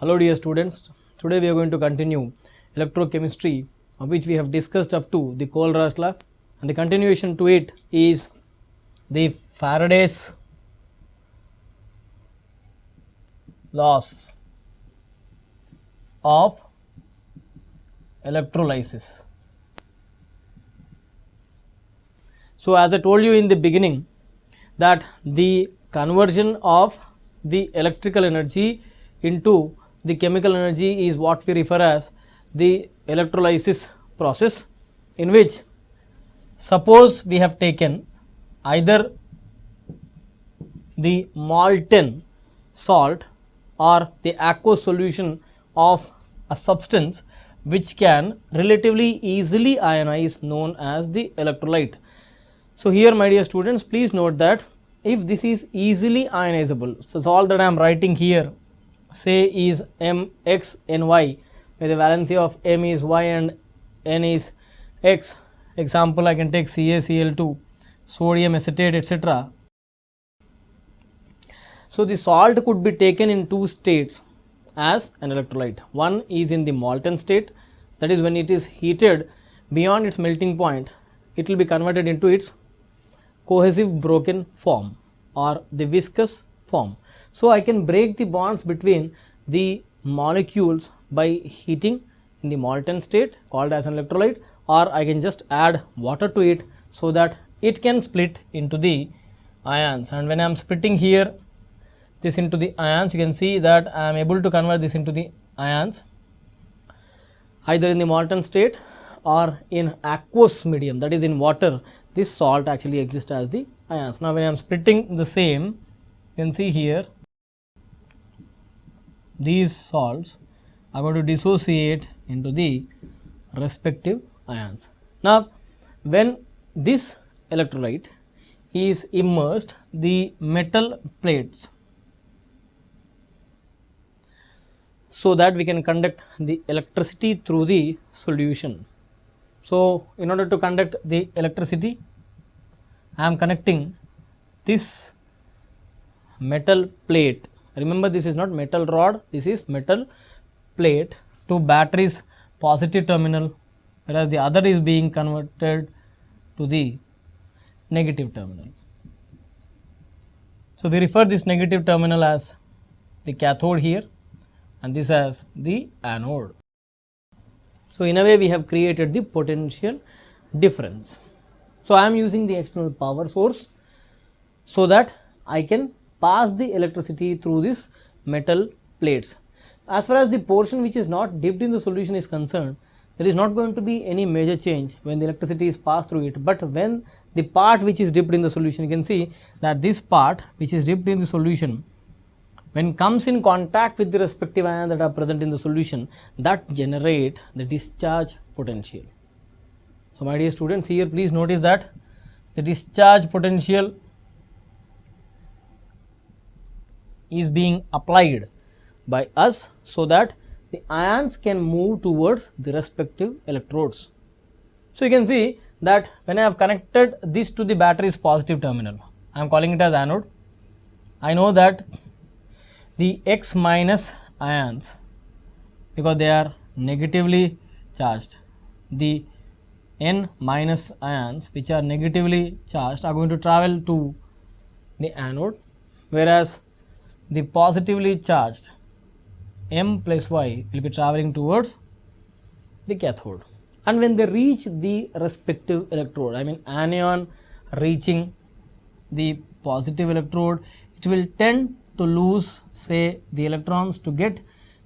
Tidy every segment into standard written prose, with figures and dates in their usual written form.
Hello dear students, today we are going to continue electrochemistry, of which we have discussed up to the Kohlraasch law, and the continuation to it is the Faraday's laws of electrolysis. So as I told you in the beginning that the conversion of the electrical energy into the chemical energy is what we refer as the electrolysis process, in which suppose we have taken either the molten salt or the aqueous solution of a substance which can relatively easily ionize, known as the electrolyte. So here my dear students, please note that if this is easily ionizable, so all that I am writing here say is mx and y, where the valency of m is y and n is x. Example, I can take CaCl2, sodium acetate, etc. So the salt could be taken in two states as an electrolyte. One is in the molten state, that is when it is heated beyond its melting point, it will be converted into its cohesive broken form or the viscous form. So I can break the bonds between the molecules by heating in the molten state, called as an electrolyte, or I can just add water to it so that it can split into the ions. And when I am splitting here this into the ions, you can see that I am able to convert this into the ions either in the molten state or in aqueous medium, that is in water. This salt actually exists as the ions. Now when I am splitting the same, you can see here these salts are going to dissociate into the respective ions. Now when this electrolyte is immersed, the metal plates, so that we can conduct the electricity through the solution. So in order to conduct the electricity, I am connecting this metal plate. Remember, this is not metal rod, this is metal plate, to battery's positive terminal, whereas the other is being converted to the negative terminal. So we refer this negative terminal as the cathode here and this as the anode. So in a way we have created the potential difference. So I am using the external power source so that I can pass the electricity through this metal plates. As far as the portion which is not dipped in the solution is concerned, there is not going to be any major change when the electricity is passed through it. But when the part which is dipped in the solution, you can see that this part which is dipped in the solution, when comes in contact with the respective ions that are present in the solution, that generate the discharge potential. So my dear students, here please notice that the discharge potential is being applied by us so that the ions can move towards the respective electrodes. So you can see that when I have connected this to the battery's positive terminal, I am calling it as anode. I know that the X minus ions, because they are negatively charged, the N minus ions which are negatively charged are going to travel to the anode, whereas the positively charged M plus Y will be traveling towards the cathode. And when they reach the respective electrode, I mean anion reaching the positive electrode, it will tend to lose, say, the electrons to get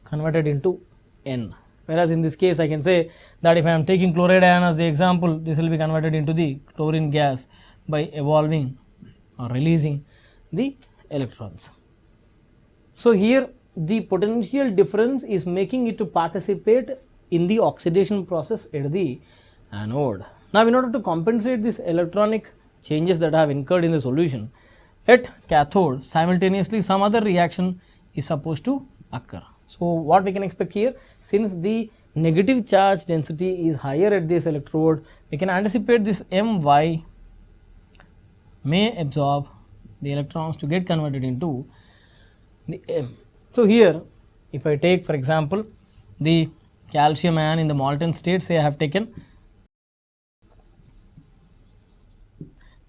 converted into N. Whereas in this case I can say that if I am taking chloride ion as the example, this will be converted into the chlorine gas by evolving or releasing the electrons. So here the potential difference is making it to participate in the oxidation process at the anode. Now in order to compensate these electronic changes that have incurred in the solution, at cathode simultaneously some other reaction is supposed to occur. So what we can expect here, since the negative charge density is higher at this electrode, we can anticipate this My may absorb the electrons to get converted into the M. So here if I take for example the calcium ion in the molten state, say I have taken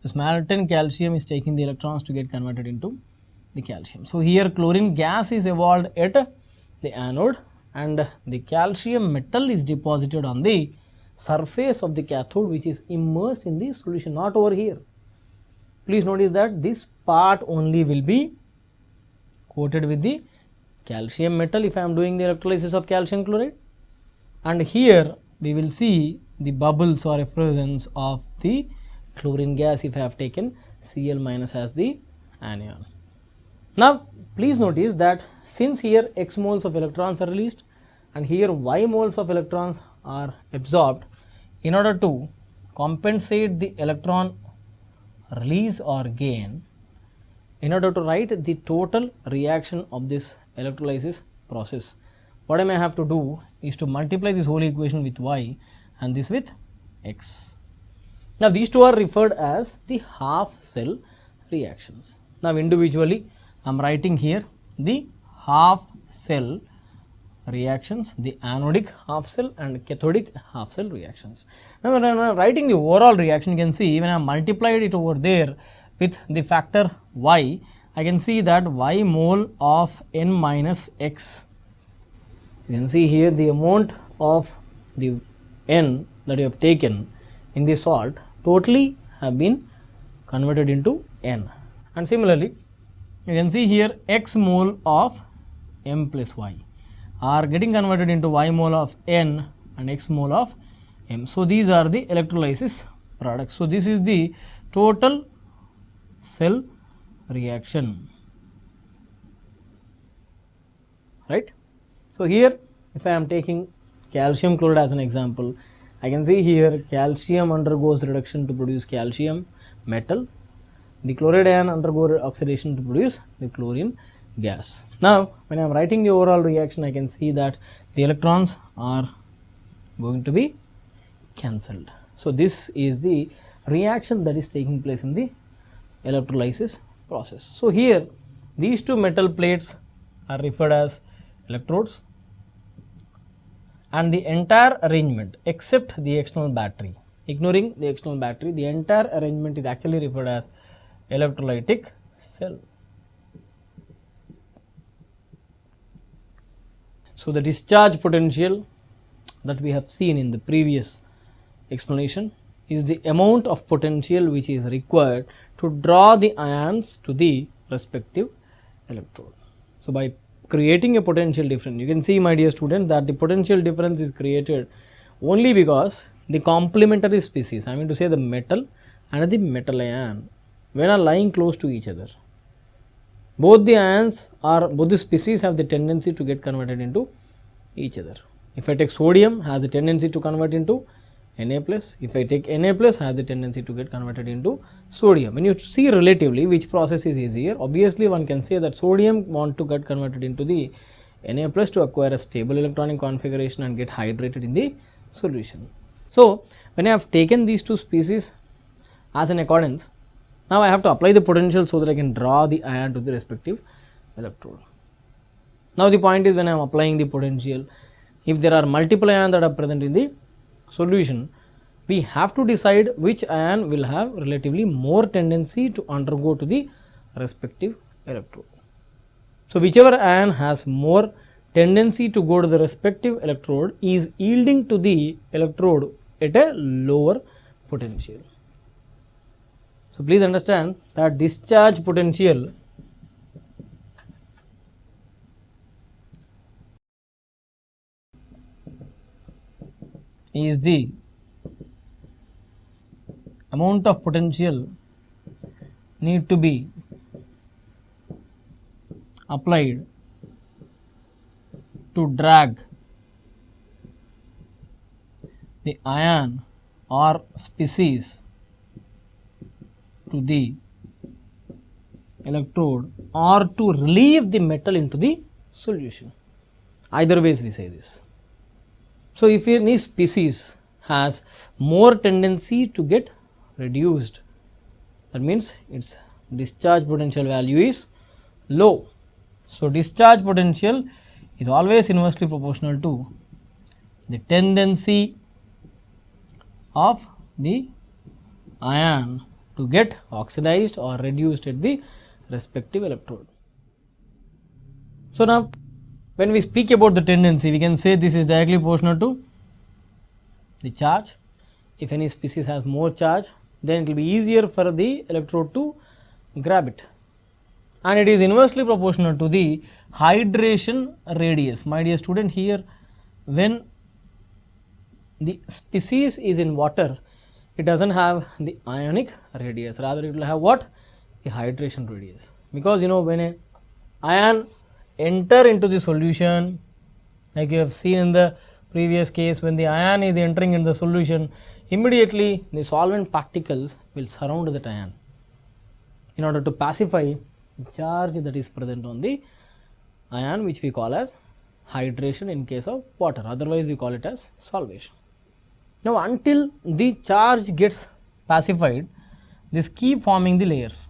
this molten calcium is taking the electrons to get converted into the calcium. So, here chlorine gas is evolved at the anode and the calcium metal is deposited on the surface of the cathode, which is immersed in the solution, not over here. Please notice that this part only will be coated with the calcium metal if I am doing the electrolysis of calcium chloride, and here we will see the bubbles or efflorescence of the chlorine gas if I have taken Cl minus as the anion. Now, please notice that since here x moles of electrons are released and here y moles of electrons are absorbed, in order to compensate the electron release or gain, in order to write the total reaction of this electrolysis process, what I may have to do is to multiply this whole equation with y and this with x. Now, these two are referred as the half cell reactions. Now, individually I am writing here the half cell reactions, the anodic half cell and cathodic half cell reactions. Now, when I am writing the overall reaction, you can see when I have multiplied it over there with the factor y, I can see that y mole of n minus x. You can see here the amount of the n that you have taken in the salt totally have been converted into n, and similarly you can see here x mole of m plus y are getting converted into y mole of n and x mole of m. So, these are the electrolysis products. So, this is the total cell reaction, right. So, here if I am taking calcium chloride as an example, I can see here calcium undergoes reduction to produce calcium metal, the chloride ion undergoes oxidation to produce the chlorine gas. Now, when I am writing the overall reaction, I can see that the electrons are going to be cancelled. So, this is the reaction that is taking place in the electrolysis process. So, here these two metal plates are referred as electrodes, and the entire arrangement except the external battery, ignoring the external battery, the entire arrangement is actually referred as electrolytic cell. So, the discharge potential that we have seen in the previous explanation is the amount of potential which is required to draw the ions to the respective electrode. So, by creating a potential difference, you can see, my dear student, that the potential difference is created only because the complementary species, I mean to say the metal and the metal ion, when are lying close to each other, both the species have the tendency to get converted into each other. If I take sodium, has the tendency to convert into Na+, if I take Na+, has the tendency to get converted into sodium. When you see relatively which process is easier, obviously one can say that sodium want to get converted into the Na+ to acquire a stable electronic configuration and get hydrated in the solution. So, when I have taken these two species as an accordance, now I have to apply the potential so that I can draw the ion to the respective electrode. Now, the point is, when I am applying the potential, if there are multiple ions that are present in the solution, we have to decide which ion will have relatively more tendency to undergo to the respective electrode. So, whichever ion has more tendency to go to the respective electrode is yielding to the electrode at a lower potential. So, please understand that discharge potential is the amount of potential need to be applied to drag the ion or species to the electrode or to relieve the metal into the solution. Either ways we say this. So, if any species has more tendency to get reduced, that means its discharge potential value is low. So, discharge potential is always inversely proportional to the tendency of the ion to get oxidized or reduced at the respective electrode. So, now when we speak about the tendency, we can say this is directly proportional to the charge. If any species has more charge, then it will be easier for the electrode to grab it, and it is inversely proportional to the hydration radius. My dear student, here when the species is in water, it does not have the ionic radius, rather it will have what? The hydration radius, because when a ion enter into the solution, like you have seen in the previous case, when the ion is entering in the solution, immediately the solvent particles will surround that ion in order to pacify the charge that is present on the ion, which we call as hydration in case of water, otherwise we call it as solvation. Now, until the charge gets pacified, this keep forming the layers.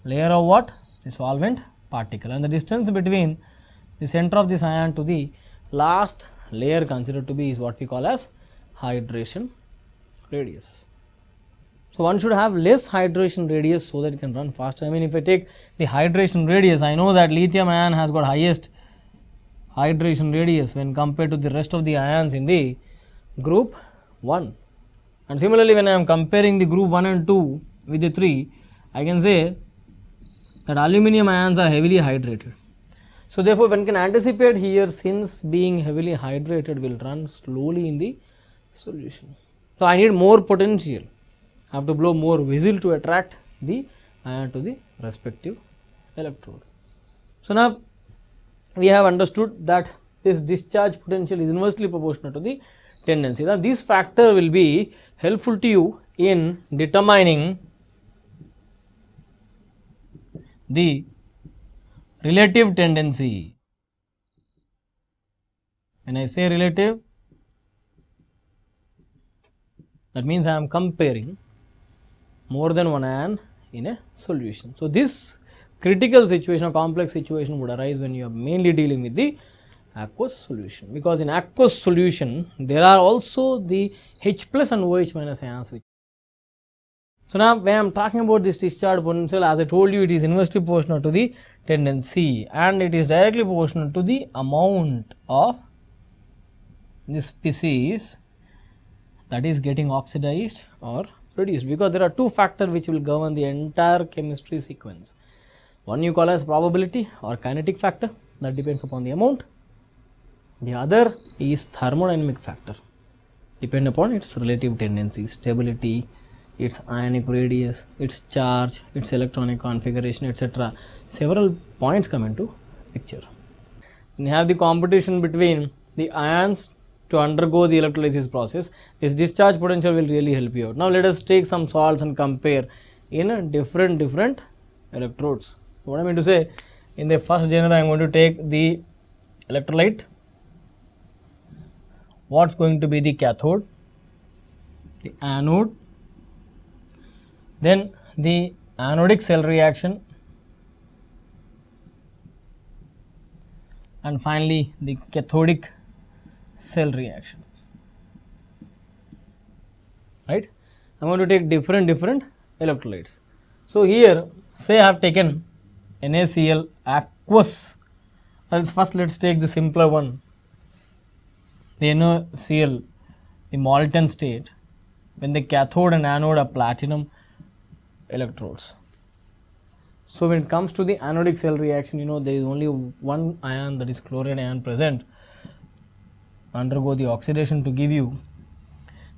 Layer of what? The solvent particle, and the distance between the center of this ion to the last layer considered to be is what we call as hydration radius. So, one should have less hydration radius so that it can run faster. I mean, if I take the hydration radius, I know that lithium ion has got highest hydration radius when compared to the rest of the ions in the group 1. And similarly, when I am comparing the group 1 and 2 with the 3, I can say that aluminum ions are heavily hydrated. So, therefore, one can anticipate here, since being heavily hydrated will run slowly in the solution. So, I need more potential, I have to blow more whistle to attract the ion to the respective electrode. So, now we have understood that this discharge potential is inversely proportional to the tendency. Now, this factor will be helpful to you in determining the relative tendency. When I say relative, that means I am comparing more than one ion in a solution. So, this critical situation or complex situation would arise when you are mainly dealing with the aqueous solution, because in aqueous solution there are also the H plus and OH minus ions. So, now when I am talking about this discharge potential, as I told you, it is inversely proportional to the tendency, and it is directly proportional to the amount of the species that is getting oxidized or reduced, because there are two factors which will govern the entire chemistry sequence. One you call as probability or kinetic factor, that depends upon the amount. The other is thermodynamic factor, depend upon its relative tendency, stability, its ionic radius, its charge, its electronic configuration, etc. Several points come into picture. When you have the competition between the ions to undergo the electrolysis process, this discharge potential will really help you out. Now, let us take some salts and compare in different electrodes. What I mean to say, in the first genre I am going to take the electrolyte. What is going to be the cathode, the anode, then the anodic cell reaction, and finally the cathodic cell reaction, right. I am going to take different electrolytes. So, here say I have taken NaCl aqueous. First let us take the simpler one, the NaCl, the molten state, when the cathode and anode are platinum electrodes. So, when it comes to the anodic cell reaction, there is only one ion, that is chloride ion present, undergo the oxidation to give you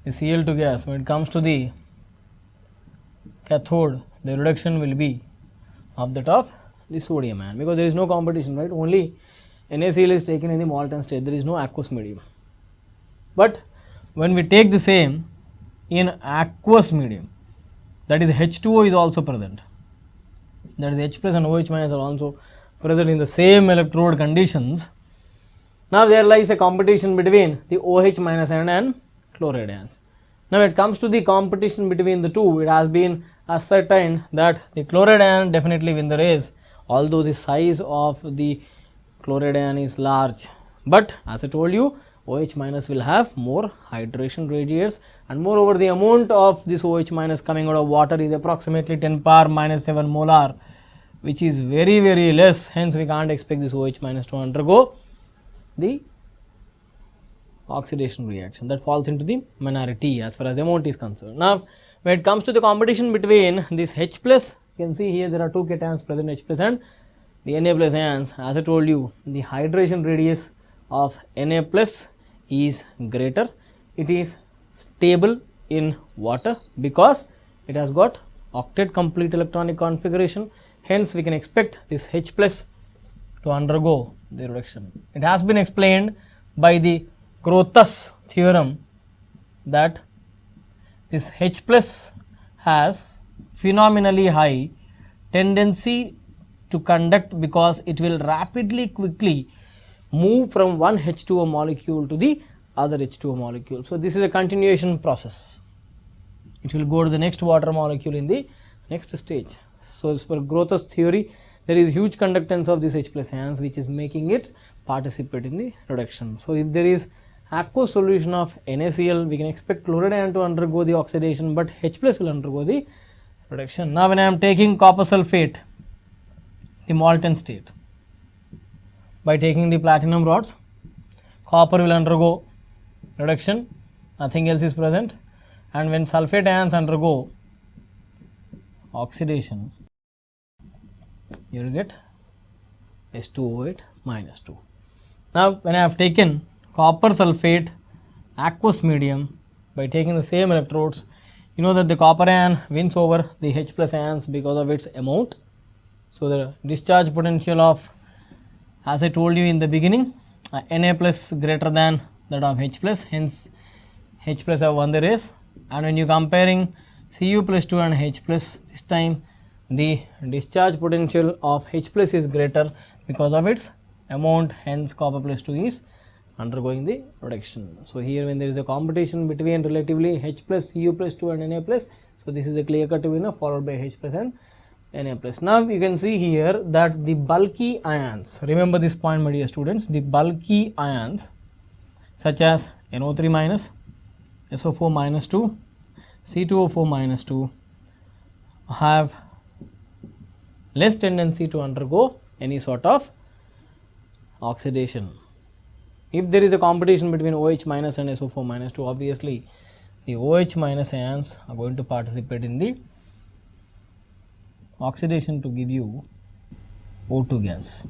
the Cl to gas. When it comes to the cathode, the reduction will be of that of the sodium ion, because there is no competition, right. Only NaCl is taken in the molten state, there is no aqueous medium. But when we take the same in aqueous medium, that is H2O is also present, that is H plus and OH minus are also present in the same electrode conditions. Now, there lies a competition between the OH minus ion and chloride ions. Now, when it comes to the competition between the two, it has been ascertained that the chloride ion definitely win the race, although the size of the chloride ion is large, but as I told you, OH minus will have more hydration radius, and moreover the amount of this OH minus coming out of water is approximately 10 power minus 7 molar, which is very less. Hence we can't expect this OH minus to undergo the oxidation reaction. That falls into the minority as far as amount is concerned. Now when it comes to the competition between this H plus, you can see here there are two cations present, H plus and the Na plus ions. As I told you, the hydration radius of Na plus is greater. It is stable in water because it has got octet complete electronic configuration. Hence we can expect this H plus to undergo the reduction. It has been explained by the Grothus theorem that this H plus has phenomenally high tendency to conduct because it will quickly move from one H2O molecule to the other H2O molecule. So this is a continuation process. It will go to the next water molecule in the next stage. So as per Grothus theory, there is huge conductance of this H plus ions, which is making it participate in the reduction. So if there is aqueous solution of NaCl, we can expect chloride ion to undergo the oxidation, but H plus will undergo the reduction. Now when I am taking copper sulfate, the molten state, by taking the platinum rods, copper will undergo reduction, nothing else is present, and when sulfate ions undergo oxidation, you will get H2O8 minus 2. Now when I have taken copper sulfate aqueous medium, by taking the same electrodes, you know that the copper ion wins over the H plus ions because of its amount. So the discharge potential of, as I told you in the beginning, Na plus greater than that of H plus, hence H plus have won the race. And when you comparing Cu plus 2 and H plus, this time the discharge potential of H plus is greater because of its amount, hence copper plus 2 is undergoing the reduction. So here when there is a competition between relatively H plus, Cu plus 2 and Na plus, so this is a clear cut winner followed by H plus and Na plus. Now you can see here that the bulky ions, remember this point my dear students, the bulky ions such as NO3 minus, SO4 minus 2, C2O4 minus 2 have less tendency to undergo any sort of oxidation. If there is a competition between OH minus and SO4 minus 2, obviously the OH minus ions are going to participate in the oxidation to give you O2 gas.